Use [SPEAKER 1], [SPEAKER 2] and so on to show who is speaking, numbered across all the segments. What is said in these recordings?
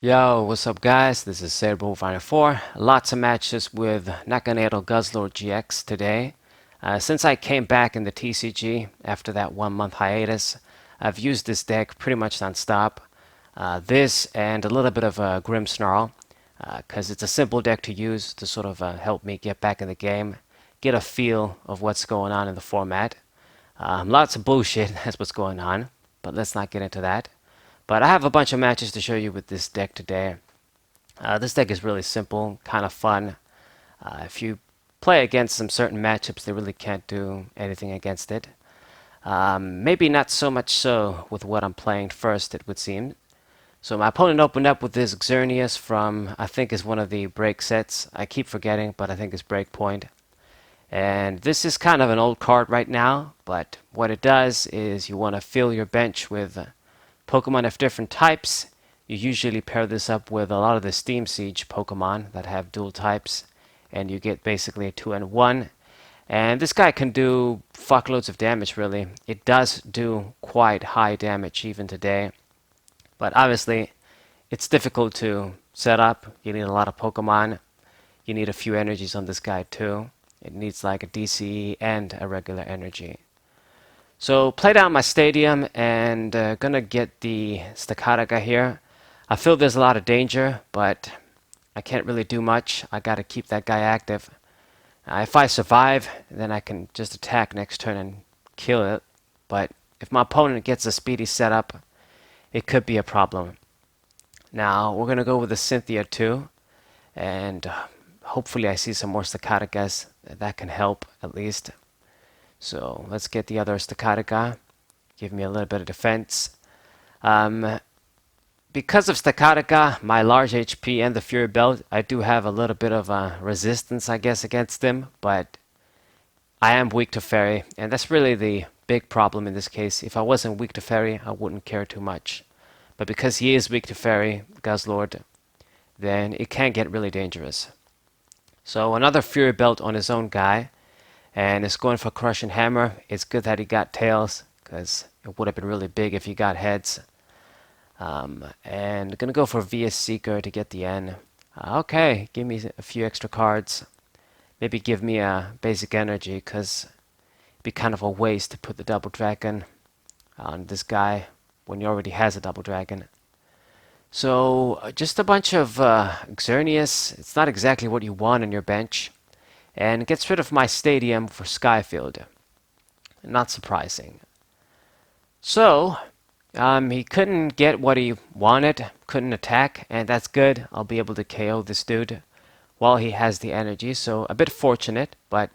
[SPEAKER 1] Yo, what's up guys? This is Sailboat4. Lots of matches with Naganadel Guzzlord GX today. Since I came back in the TCG after that 1 month hiatus, I've used this deck pretty much non-stop. This and a little bit of Grim Snarl, because it's a simple deck to use to sort of help me get back in the game, get a feel of what's going on in the format. Lots of bullshit, that's what's going on, but let's not get into that. But I have a bunch of matches to show you with this deck today. This deck is really simple, kind of fun. If you play against some certain matchups, they really can't do anything against it. Maybe not so much so with what I'm playing first, it would seem. So my opponent opened up with this Xerneas from, I think is one of the break sets. I keep forgetting, but I think it's Breakpoint. And this is kind of an old card right now, but what it does is you want to fill your bench with Pokemon of different types. You usually pair this up with a lot of the Steam Siege Pokemon that have dual types, and you get basically a 2-in-1. And this guy can do fuckloads of damage, really. It does do quite high damage even today. But obviously, it's difficult to set up. You need a lot of Pokemon. You need a few energies on this guy too. It needs like a DCE and a regular energy. So play down my stadium and gonna get the Stakataka here. I feel there's a lot of danger, but I can't really do much. I gotta keep that guy active. If I survive, then I can just attack next turn and kill it. But if my opponent gets a speedy setup, it could be a problem. Now we're gonna go with the Cynthia too, and hopefully I see some more Stakatakas. That can help at least. So let's get the other Stakataka. Give me a little bit of defense. Because of Stakataka, my large HP and the Fury Belt, I do have a little bit of resistance, I guess, against him. But I am weak to Fairy, and that's really the big problem in this case. If I wasn't weak to Fairy, I wouldn't care too much. But because he is weak to Fairy, Guzzlord, then it can get really dangerous. So another Fury Belt on his own guy. And it's going for Crush and Hammer. It's good that he got tails, because it would have been really big if he got heads. And gonna go for VS Seeker to get the N. Okay, give me a few extra cards. Maybe give me a basic energy, because it'd be kind of a waste to put the Double Dragon on this guy when he already has a Double Dragon. So just a bunch of Xerneas. It's not exactly what you want on your bench. And gets rid of my stadium for Skyfield. Not surprising. So, he couldn't get what he wanted, couldn't attack, and that's good. I'll be able to KO this dude while he has the energy, so a bit fortunate, but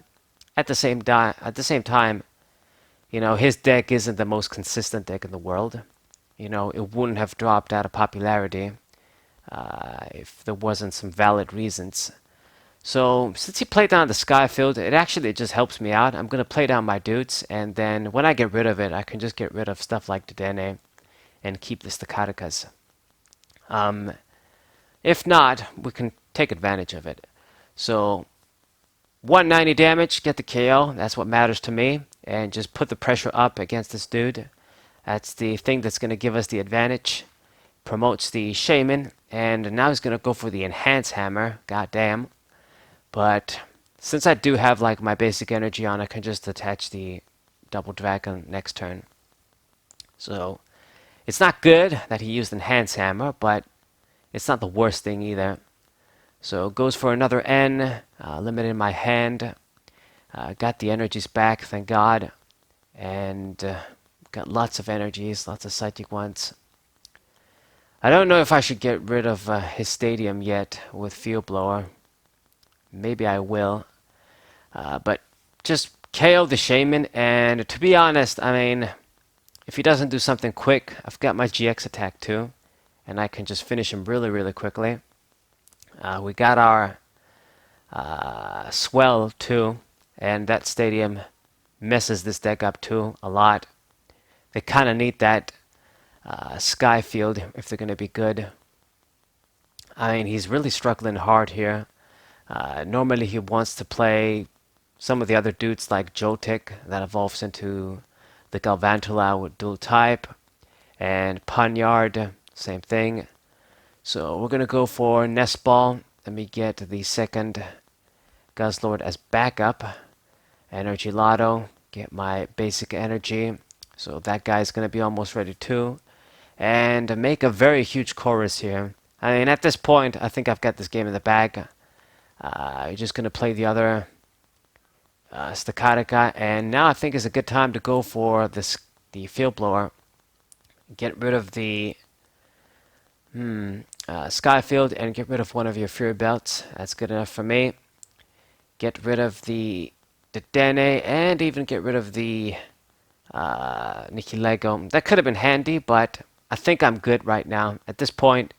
[SPEAKER 1] at the same time, you know, his deck isn't the most consistent deck in the world. You know, it wouldn't have dropped out of popularity if there wasn't some valid reasons. So, since he played down the Skyfield, it actually just helps me out. I'm going to play down my dudes, and then when I get rid of it, I can just get rid of stuff like Dedenne and keep the Stakatakas. If not, we can take advantage of it. So, 190 damage, get the KO. That's what matters to me. And just put the pressure up against this dude. That's the thing that's going to give us the advantage. Promotes the Shaman, and now he's going to go for the Enhance Hammer. God damn. But since I do have like my basic energy on, I can just attach the Double Dragon next turn. So it's not good that he used Enhance Hammer, but it's not the worst thing either. So goes for another N, limited my hand. Got the energies back, thank God. And got lots of energies, lots of psychic ones. I don't know if I should get rid of his stadium yet with Field Blower. Maybe I will. But just KO the Shaman, and to be honest, I mean, if he doesn't do something quick, I've got my GX attack too, and I can just finish him really, really quickly. We got our Swell too, and that stadium messes this deck up too a lot. They kind of need that Skyfield if they're going to be good. I mean, he's really struggling hard here. Normally he wants to play some of the other dudes like Joltik that evolves into the Galvantula with dual type, and Panyard, same thing. So we're going to go for Nest Ball. Let me get the second Guzzlord as backup. Energy Lotto. Get my basic energy. So that guy's going to be almost ready too. And make a very huge chorus here. I mean, at this point, I think I've got this game in the bag. You're just going to play the other Stakataka. And now I think is a good time to go for the Field Blower. Get rid of the Skyfield and get rid of one of your Fury Belts. That's good enough for me. Get rid of the Dene and even get rid of the Nikki Lego. That could have been handy, but I think I'm good right now. At this point,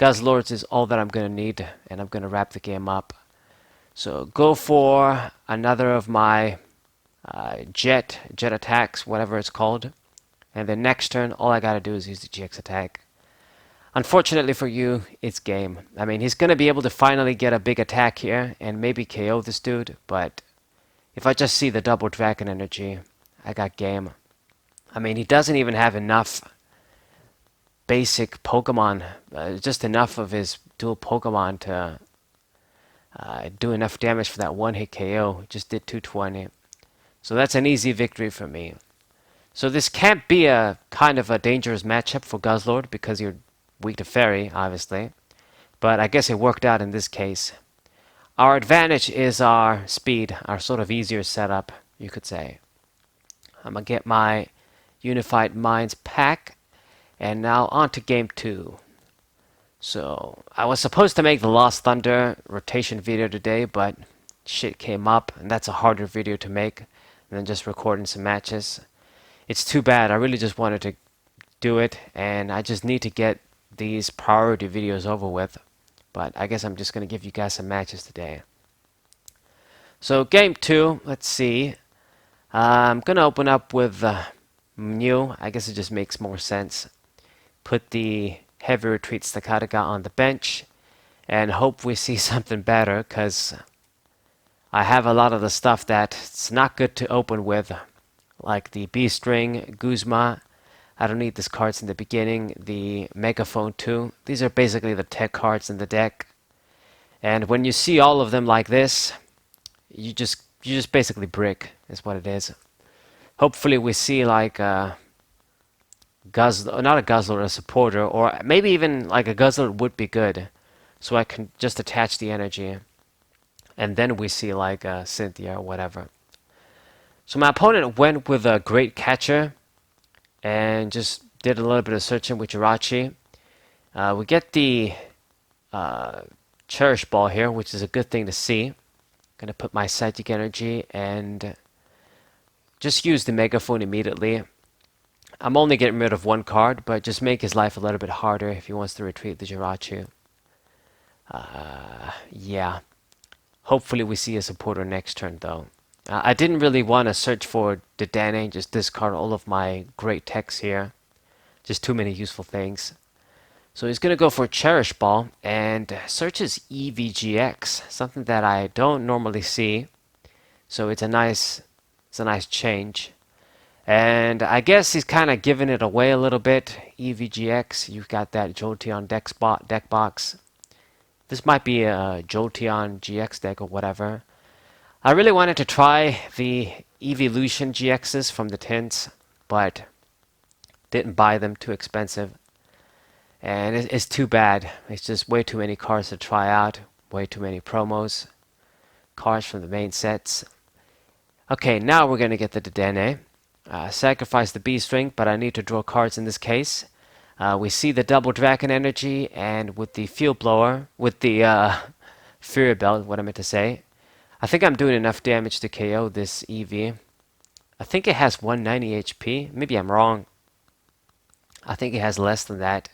[SPEAKER 1] Guzzlords is all that I'm going to need, and I'm going to wrap the game up. So go for another of my jet attacks, whatever it's called. And then next turn, all I got to do is use the GX attack. Unfortunately for you, it's game. I mean, he's going to be able to finally get a big attack here and maybe KO this dude, but if I just see the double dragon energy, I got game. I mean, he doesn't even have enough basic Pokemon, just enough of his dual Pokemon to do enough damage for that one-hit KO. Just did 220. So that's an easy victory for me. So this can't be a kind of a dangerous matchup for Guzzlord because you're weak to Fairy, obviously. But I guess it worked out in this case. Our advantage is our speed, our sort of easier setup, you could say. I'm going to get my Unified Minds pack. And now on to game 2. So I was supposed to make the Lost Thunder rotation video today, but shit came up, and that's a harder video to make than just recording some matches. It's too bad. I really just wanted to do it, and I just need to get these priority videos over with. But I guess I'm just going to give you guys some matches today. So game 2, let's see. I'm going to open up with Mew. I guess it just makes more sense. Put the Heavy Retreat Stakataka on the bench and hope we see something better, because I have a lot of the stuff that's not good to open with, like the B-String, Guzma. I don't need these cards in the beginning. The Megaphone too. These are basically the tech cards in the deck. And when you see all of them like this, you just basically brick is what it is. Hopefully we see like a Guzzlord, not a Guzzlord, a supporter, or maybe even like a Guzzlord would be good. So I can just attach the energy. And then we see like a Cynthia or whatever. So my opponent went with a Great Catcher and just did a little bit of searching with Jirachi. We get the Cherish Ball here, which is a good thing to see. Gonna put my Psychic Energy and just use the Megaphone immediately. I'm only getting rid of one card, but just make his life a little bit harder if he wants to retreat the Jirachi. Yeah. Hopefully we see a supporter next turn though. I didn't really want to search for the Dene, just discard all of my great techs here. Just too many useful things. So he's going to go for Cherish Ball and searches EVGX, something that I don't normally see. So it's a nice change. And I guess he's kind of giving it away a little bit. EVGX, you've got that Jolteon deck box. This might be a Jolteon GX deck or whatever. I really wanted to try the Evolution GXs from the tins, but didn't buy them, too expensive. And it's too bad. It's just way too many cards to try out, way too many promos, cards from the main sets. Okay, now we're going to get the Dene. Sacrifice the B-String, but I need to draw cards in this case. We see the Double Dragon Energy, and with the Field Blower, with the Fury Belt, what I meant to say, I think I'm doing enough damage to KO this Eevee. I think it has 190 HP. Maybe I'm wrong. I think it has less than that.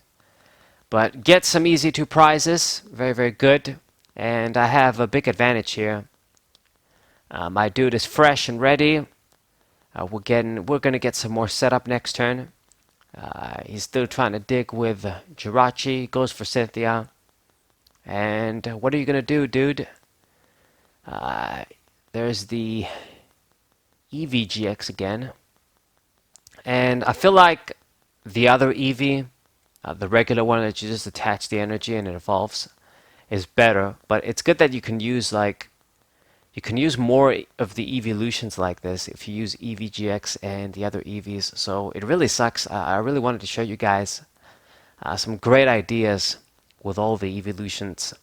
[SPEAKER 1] But get some easy 2 prizes. Very, very good. And I have a big advantage here. My dude is fresh and ready. We're going to get some more setup next turn. He's still trying to dig with Jirachi. Goes for Cynthia. And what are you going to do, dude? There's the EVGX again. And I feel like the other Eevee, The regular one that you just attach the energy and it evolves is better, but it's good that you can use more of the evolutions like this if you use EVGX and the other EVs. So it really sucks. I really wanted to show you guys some great ideas with all the evolutions.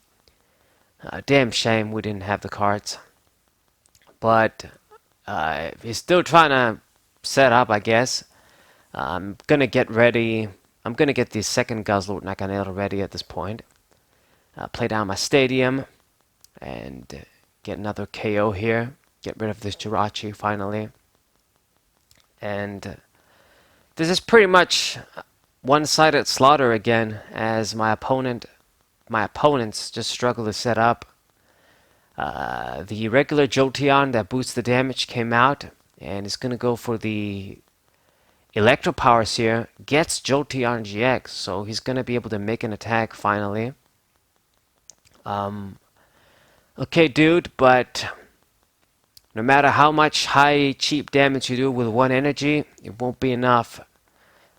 [SPEAKER 1] Damn shame we didn't have the cards. But he's still trying to set up, I guess. I'm gonna get ready. I'm gonna get the second Guzzlord Naganadel ready at this point. Play down my stadium and get another KO here. Get rid of this Jirachi finally. And this is pretty much one-sided slaughter again, as my opponents just struggle to set up. The regular Jolteon that boosts the damage came out, and it's gonna go for the Electro Powers here. Gets Jolteon GX, so he's gonna be able to make an attack finally. Okay, dude, but no matter how much high cheap damage you do with one energy, it won't be enough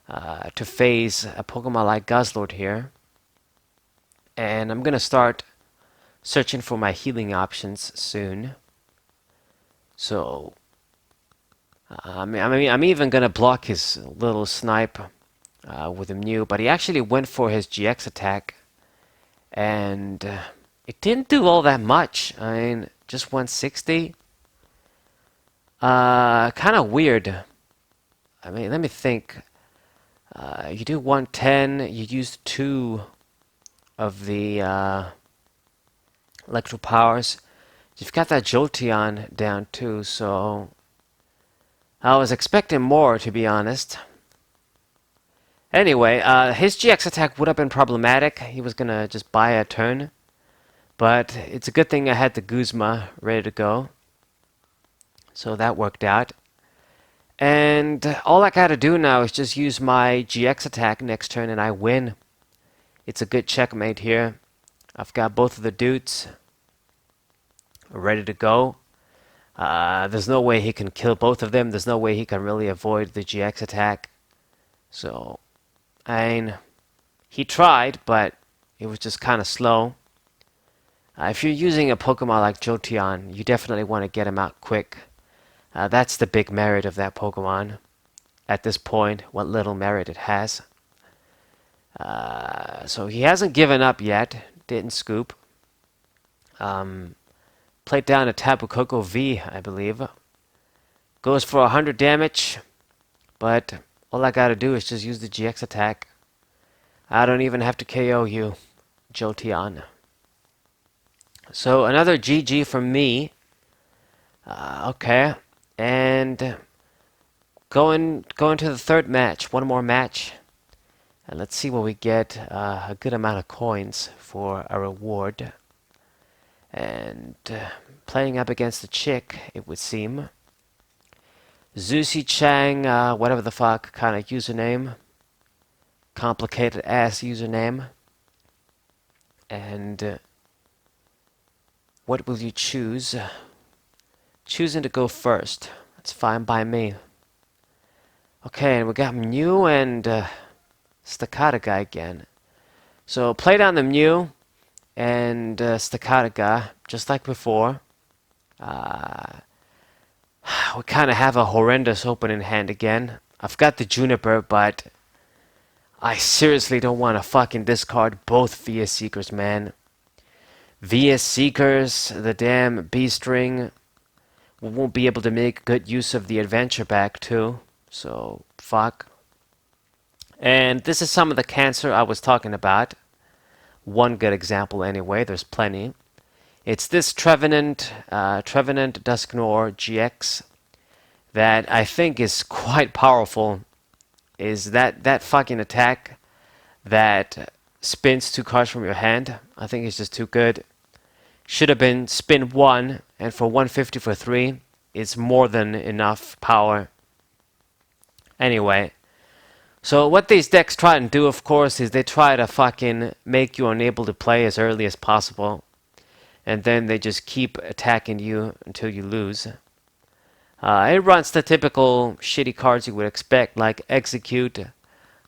[SPEAKER 1] to phase a Pokemon like Guzzlord here. And I'm gonna start searching for my healing options soon. So I'm even gonna block his little snipe with a Mew, but he actually went for his GX attack, and it didn't do all that much. I mean, just 160. Kind of weird. I mean, let me think. You do 110. You use 2 of the Electro Powers. You've got that Jolteon down too, so I was expecting more, to be honest. Anyway, his GX attack would have been problematic. He was gonna just buy a turn. But it's a good thing I had the Guzma ready to go. So that worked out. And all I gotta do now is just use my GX attack next turn and I win. It's a good checkmate here. I've got both of the dudes ready to go. There's no way he can kill both of them. There's no way he can really avoid the GX attack. So, I mean, he tried, but it was just kind of slow. If you're using a Pokemon like Jolteon, you definitely want to get him out quick. That's the big merit of that Pokemon. At this point, what little merit it has. So he hasn't given up yet. Didn't scoop. Played down a Tapu Koko V, I believe. Goes for 100 damage. But all I gotta do is just use the GX attack. I don't even have to KO you, Jolteon. So another GG from me. Okay, and going to the third match. One more match, and let's see what we get. A good amount of coins for a reward. And playing up against a chick, it would seem. Zusi Chang, whatever the fuck kind of username. Complicated ass username. And what will you choose? Choosing to go first. That's fine by me. Okay, and we got Mew and Stakataka again. So play down the Mew and Stakataka, just like before. We kind of have a horrendous opening hand again. I've got the Juniper, but I seriously don't want to fucking discard both VS Seekers, man. VS Seekers, the damn B-string, we won't be able to make good use of the adventure back too, so fuck. And this is some of the cancer I was talking about. One good example anyway, there's plenty. It's this Trevenant Dusknoir GX that I think is quite powerful. Is that fucking attack that spins 2 cards from your hand. I think it's just too good. Should have been spin 1, and for 150 for 3, it's more than enough power. Anyway, so what these decks try and do, of course, is they try to fucking make you unable to play as early as possible. And then they just keep attacking you until you lose. It runs the typical shitty cards you would expect, like Execute,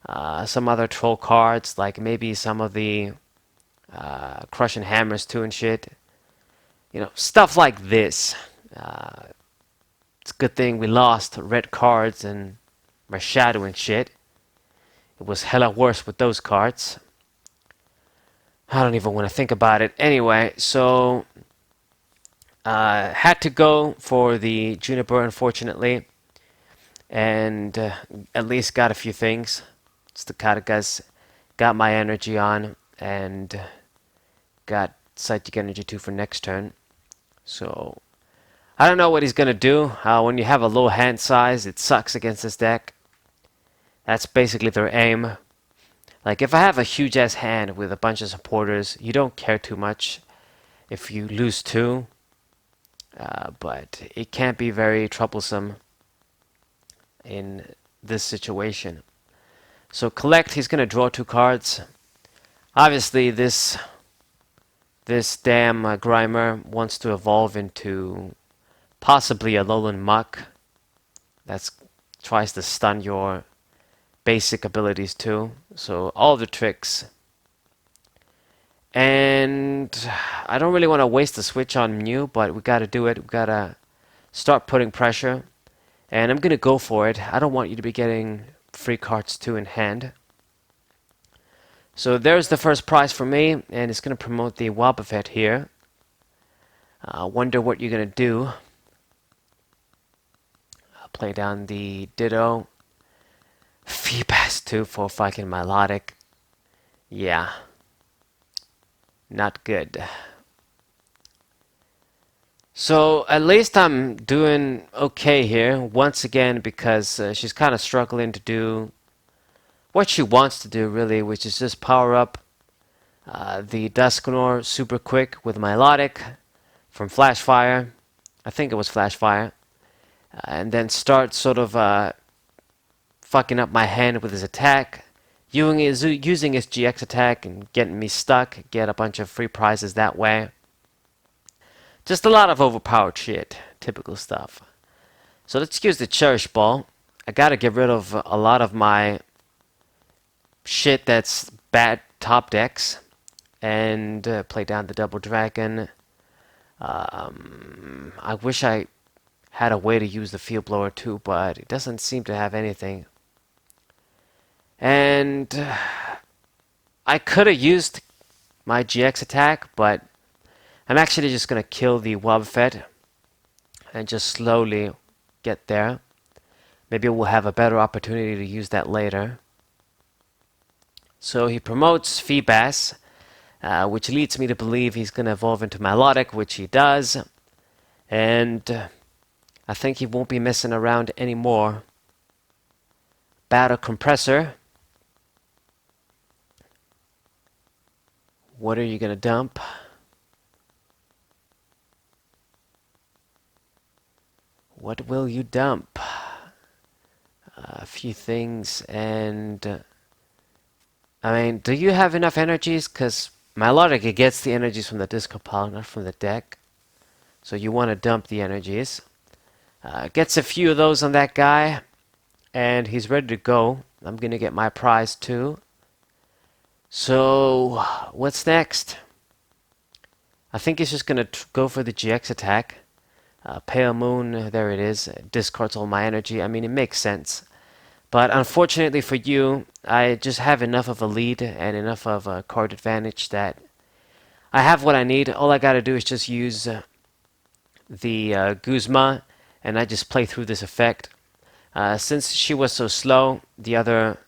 [SPEAKER 1] some other troll cards, like maybe some of the crushing hammers too and shit. You know, stuff like this. It's a good thing we lost red cards and my shadow and shit. It was hella worse with those cards. I don't even want to think about it. Anyway, so had to go for the Juniper, unfortunately, and at least got a few things. Stakatakas, got my energy on, and got Psychic Energy 2 for next turn. So I don't know what he's gonna do. When you have a low hand size, it sucks against this deck. That's basically their aim. Like, if I have a huge ass hand with a bunch of supporters, you don't care too much if you lose two. But it can't be very troublesome in this situation. So collect, he's gonna draw two cards. Obviously, this damn Grimer wants to evolve into possibly a Lowland Muck. That tries to stun your basic abilities too. So all the tricks. And I don't really want to waste the switch on Mew, but we got to do it. We got to start putting pressure. And I'm going to go for it. I don't want you to be getting free cards too in hand. So there's the first prize for me, and it's going to promote the Wobbuffet here. Wonder what you're going to do. I'll play down the Ditto. Feebas too for fucking Melodic. Yeah. Not good. So at least I'm doing okay here. Once again, because she's kind of struggling to do what she wants to do, really, which is just power up the Dusknor super quick with Melodic from Flashfire. I think it was Flashfire. And then start sort of fucking up my hand with his attack, using his GX attack and getting me stuck, get a bunch of free prizes that way. Just a lot of overpowered shit, typical stuff. So let's use the Cherish Ball. I gotta get rid of a lot of my shit that's bad top decks, and play down the Double Dragon. I wish I had a way to use the Field Blower too, but it doesn't seem to have anything. And I could have used my GX attack, but I'm actually just going to kill the Wobbuffet and just slowly get there. Maybe we'll have a better opportunity to use that later. So he promotes Feebas, which leads me to believe he's going to evolve into Melodic, which he does. And I think he won't be messing around anymore. Battle Compressor. What are you going to dump? What will you dump? A few things, and I mean, do you have enough energies? Because Melodic, it gets the energies from the discard pile, not from the deck. So you want to dump the energies. Gets a few of those on that guy, and he's ready to go. I'm going to get my prize too. So, what's next? I think he's just going to go for the GX attack. Pale Moon, there it is. Discards all my energy. I mean, it makes sense. But unfortunately for you, I just have enough of a lead and enough of a card advantage that I have what I need. All I got to do is just use the Guzma, and I just play through this effect. Since she was so slow, the other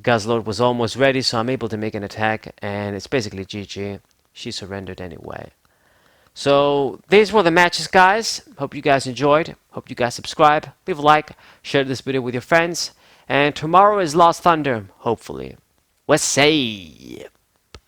[SPEAKER 1] Guzzlord was almost ready, so I'm able to make an attack, and it's basically GG. She surrendered anyway. So these were the matches, guys. Hope you guys enjoyed. Hope you guys subscribe, leave a like, share this video with your friends, and tomorrow is Lost Thunder, hopefully. Let's say.